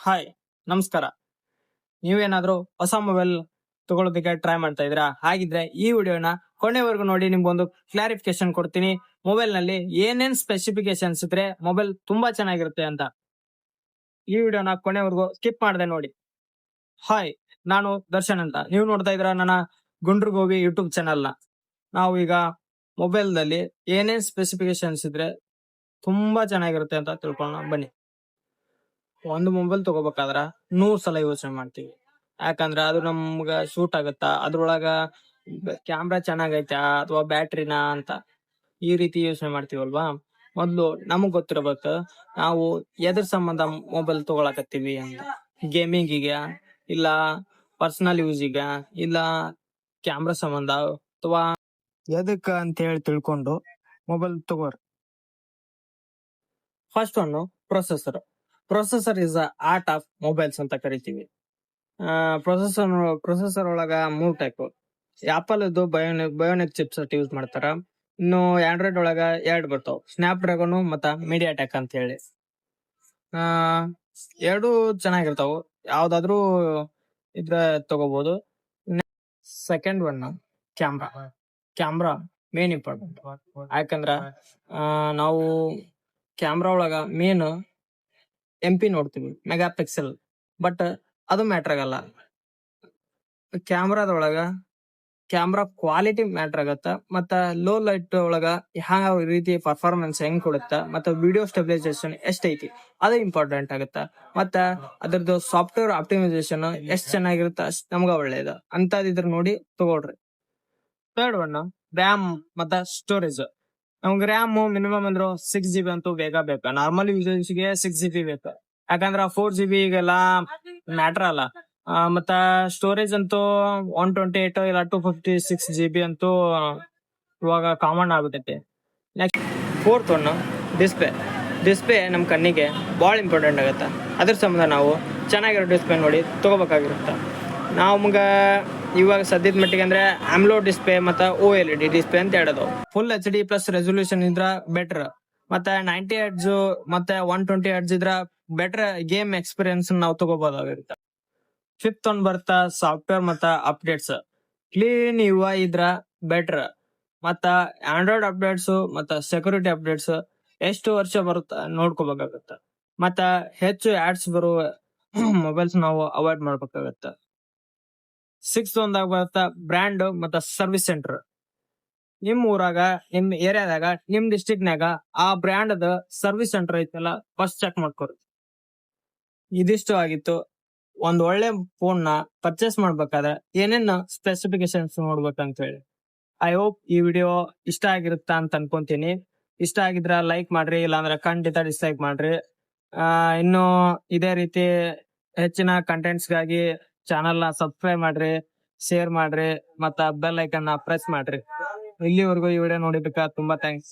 Hi, ನಮಸ್ಕಾರ. ನೀವೇನಾದ್ರೂ ಹೊಸ ಮೊಬೈಲ್ ತಗೊಳ್ಳೋದಕ್ಕೆ ಟ್ರೈ ಮಾಡ್ತಾ ಇದ್ದೀರಾ? ಹಾಗಿದ್ರೆ ಈ ವಿಡಿಯೋನ ಕೊನೆವರೆಗೂ ನೋಡಿ, ನಿಮ್ಗೊಂದು ಕ್ಲಾರಿಫಿಕೇಶನ್ ಕೊಡ್ತೀನಿ. ಮೊಬೈಲ್ ನಲ್ಲಿ ಏನೇನ್ ಸ್ಪೆಸಿಫಿಕೇಶನ್ಸ್ ಇದ್ರೆ ಮೊಬೈಲ್ ತುಂಬಾ ಚೆನ್ನಾಗಿರುತ್ತೆ ಅಂತ. ಈ ವಿಡಿಯೋನ ಕೊನೆವರೆಗೂ ಸ್ಕಿಪ್ ಮಾಡದೆ ನೋಡಿ. ಹಾಯ್, ನಾನು ದರ್ಶನ್ ಅಂತ. ನೀವು ನೋಡ್ತಾ ಇದ್ದೀರಾ ನನ್ನ ಗುಂಡ್ರು ಗೋಬಿ ಯೂಟ್ಯೂಬ್ ಚಾನಲ್ ನ. ನಾವು ಈಗ ಮೊಬೈಲ್ ನಲ್ಲಿ ಏನೇನ್ ಸ್ಪೆಸಿಫಿಕೇಶನ್ಸ್ ಇದ್ರೆ ತುಂಬಾ ಚೆನ್ನಾಗಿರುತ್ತೆ ಅಂತ ತಿಳ್ಕೊಳ್ಳೋಣ ಬನ್ನಿ. ಒಂದು ಮೊಬೈಲ್ ತಗೋಬೇಕಾದ್ರ 100 ಸಲ ಯೋಚನೆ ಮಾಡ್ತೀವಿ. ಯಾಕಂದ್ರ ಅದು ನಮ್ಗ ಸೂಟ್ ಆಗತ್ತಾ, ಅದ್ರೊಳಗ ಕ್ಯಾಮ್ರಾ ಚೆನ್ನಾಗೈತಾ ಅಥವಾ ಬ್ಯಾಟ್ರಿನಾ ಅಂತ ಈ ರೀತಿ ಯೋಚನೆ ಮಾಡ್ತೀವಲ್ವಾ. ಮೊದ್ಲು ನಮಗ್ ಗೊತ್ತಿರ್ಬೇಕ ನಾವು ಎದ್ರ ಸಂಬಂಧ ಮೊಬೈಲ್ ತಗೊಳಕತ್ತೀವಿ ಅಂತ. ಗೇಮಿಂಗಿಗ, ಇಲ್ಲ ಪರ್ಸನಲ್ ಯೂಸಿಗ, ಇಲ್ಲ ಕ್ಯಾಮ್ರಾ ಸಂಬಂಧ, ಅಥವಾ ಎದಕ್ಕ ಅಂತ ಹೇಳಿ ತಿಳ್ಕೊಂಡು ಮೊಬೈಲ್ ತಗೋರಿ. First one processor. Processor is a art of mobiles ಅಂತ ಕರಿತೀವಿ. ಪ್ರೊಸೆಸರ್ ಒಳಗ 3 ಟೈಪ್. ಆಪಲ್ ಇದು ಬಯೋನಿಕ್ ಚಿಪ್ಸೆಟ್ ಯೂಸ್ ಮಾಡ್ತಾರ. ಇನ್ನು ಆಂಡ್ರಾಯ್ಡ್ ಒಳಗ 2 ಬರ್ತಾವ, ಸ್ನ್ಯಾಪ್ ಡ್ರ್ಯಾಗನ್ ಮತ್ತ ಮೀಡಿಯಾಟೆಕ್ ಅಂತ ಹೇಳಿ. ಎರಡು ಚೆನ್ನಾಗಿರ್ತಾವ, ಯಾವ್ದಾದ್ರು ಇದ್ರ ತಗೋಬಹುದು. Second one camera. Camera main important. ಯಾಕಂದ್ರ ನಾವು ಕ್ಯಾಮ್ರಾ ಒಳಗ ಮೇನ್ MP ನೋಡ್ತೀವಿ, ಮೆಗಾ ಪಿಕ್ಸೆಲ್. ಬಟ್ ಅದು ಮ್ಯಾಟರ್ ಆಗಲ್ಲ. ಕ್ಯಾಮ್ರಾದೊಳಗ ಕ್ಯಾಮ್ರಾ ಕ್ವಾಲಿಟಿ ಮ್ಯಾಟರ್ ಆಗತ್ತ, ಮತ್ತ ಲೋ ಲೈಟ್ ಒಳಗ ಯಾವ ರೀತಿ ಪರ್ಫಾರ್ಮೆನ್ಸ್ ಹೆಂಗ್ ಕೊಡುತ್ತ, ಮತ್ತ ವಿಡಿಯೋ ಸ್ಟೆಬಿಲೈಸೇಷನ್ ಎಷ್ಟೈತಿ ಅದು ಇಂಪಾರ್ಟೆಂಟ್ ಆಗತ್ತ. ಮತ್ತ ಅದ್ರದ್ದು ಸಾಫ್ಟ್ವೇರ್ ಆಪ್ಟಿಮೈಸೇಷನ್ ಎಷ್ಟ್ ಚೆನ್ನಾಗಿರುತ್ತ ಅಷ್ಟ್ ನಮ್ಗ ಒಳ್ಳೇದು. ಅಂತದಿದ್ರ ನೋಡಿ ತಗೊಳ್ರಿ. ಥರ್ಡ್ ಒನ್ ರ್ಯಾಮ್ ಮತ್ತ ಸ್ಟೋರೇಜ್. ನಮ್ಗೆ ರ್ಯಾಮ್ ಮಿನಿಮಮ್ ಅಂದ್ರು 6 GB ಅಂತೂ ಬೇಗ ಬೇಕು. ನಾರ್ಮಲ್ ಯೂಸೇಜ್ಗೆ 6 GB ಬೇಕು. ಯಾಕಂದ್ರ 4 GB ಈಗೆಲ್ಲ ಮ್ಯಾಟರ್ ಅಲ್ಲ. ಮತ್ತ ಸ್ಟೋರೇಜ್ ಅಂತೂ 128 ಇಲ್ಲ 256 GB ಅಂತೂ ಇವಾಗ ಕಾಮನ್ ಆಗ್ಬಿಟ್ಟೈತಿ. Next fourth one display. Display ನಮ್ ಕಣ್ಣಿಗೆ ಭಾಳ ಇಂಪಾರ್ಟೆಂಟ್ ಆಗತ್ತ. ಅದ್ರ ಸಂಬಂಧ ನಾವು ಚೆನ್ನಾಗಿರೋ ಡಿಸ್ಪ್ಲೇ ನೋಡಿ ತಗೋಬೇಕಾಗಿರುತ್ತ. ನಮ್ಗ ಇವಾಗ ಸದ್ಯದ ಮಟ್ಟಿಗೆ ಅಂದ್ರೆ ಆಮ್ಲೋ ಡಿಸ್ಪ್ಲೇ ಮತ್ತ OLED ಡಿಸ್ಪ್ಲೇ ಅಂತ ಹೇಳೋದು. ಫುಲ್ HD ಪ್ಲಸ್ ರೆಸೊಲ್ಯೂಷನ್ ಇದ್ರ ಬೆಟರ್. ಮತ್ತೆ 90 Hz ಮತ್ತೆ 120 Hz ಇದ್ರ ಬೆಟರ್ ಗೇಮ್ ಎಕ್ಸ್ಪೀರಿಯನ್ಸ್ ನಾವು ತಗೋಬಹುದಾಗಿರುತ್ತೆ. ಫಿಫ್ತ್ ಒನ್ ಬರ್ತಾ ಸಾಫ್ಟ್ವೇರ್ ಮತ್ತ ಅಪ್ಡೇಟ್ಸ್. ಕ್ಲೀನ್ UI ಇದ್ರ ಬೆಟರ್. ಮತ್ತ ಆಂಡ್ರಾಯ್ಡ್ ಅಪ್ಡೇಟ್ಸ್ ಮತ್ತ ಸೆಕ್ಯೂರಿಟಿ ಅಪ್ಡೇಟ್ಸ್ ಎಷ್ಟು ವರ್ಷ ಬರುತ್ತ ನೋಡ್ಕೋಬೇಕಾಗತ್ತ. ಮತ್ತ ಹೆಚ್ಚು ಆಡ್ಸ್ ಬರುವ ಮೊಬೈಲ್ಸ್ ನಾವು ಅವಾಯ್ಡ್ ಮಾಡ್ಬೇಕಾಗತ್ತ. ಸಿಕ್ಸ್ ಒಂದಾಗ ಬರ್ತಾ ಬ್ರ್ಯಾಂಡ್ ಮತ್ತ ಸರ್ವಿಸ್ ಸೆಂಟರ್. ನಿಮ್ ಊರಾಗ, ನಿಮ್ ಏರಿಯಾದಾಗ, ನಿಮ್ ಡಿಸ್ಟ್ರಿಕ್ಟ್ನಾಗ ಆ ಬ್ರ್ಯಾಂಡ್ ದ ಸರ್ವಿಸ್ ಸೆಂಟರ್ ಐತಲ್ಲ, ಫಸ್ಟ್ ಚೆಕ್ ಮಾಡ್ಕೊರಿ. ಇದಿಷ್ಟು ಆಗಿತ್ತು ಒಂದ್ ಒಳ್ಳೆ ಫೋನ್ ನ ಪರ್ಚೇಸ್ ಮಾಡ್ಬೇಕಾದ್ರೆ ಏನೇನ್ ಸ್ಪೆಸಿಫಿಕೇಶನ್ಸ್ ನೋಡ್ಬೇಕಂತ ಹೇಳಿ. ಐ ಹೋಪ್ ಈ ವಿಡಿಯೋ ಇಷ್ಟ ಆಗಿರುತ್ತಾ ಅಂತ ಅನ್ಕೊಂತೀನಿ. ಇಷ್ಟ ಆಗಿದ್ರ ಲೈಕ್ ಮಾಡ್ರಿ, ಇಲ್ಲಾಂದ್ರೆ ಖಂಡಿತ ಡಿಸ್ಲೈಕ್ ಮಾಡ್ರಿ. ಇನ್ನು ಇದೇ ರೀತಿ ಹೆಚ್ಚಿನ ಕಂಟೆಂಟ್ಸ್ ಗಾಗಿ ಚಾನಲ್ ನ ಸಬ್ಸ್ಕ್ರೈಬ್ ಮಾಡ್ರಿ, ಶೇರ್ ಮಾಡ್ರಿ, ಮತ್ತ ಬೆಲ್ ಐಕನ್ ನ ಪ್ರೆಸ್ ಮಾಡ್ರಿ. ಇಲ್ಲಿವರೆಗೂ ಈ ವಿಡಿಯೋ ನೋಡಿದ್ದಕ್ಕ ತುಂಬಾ ಥ್ಯಾಂಕ್ಸ್.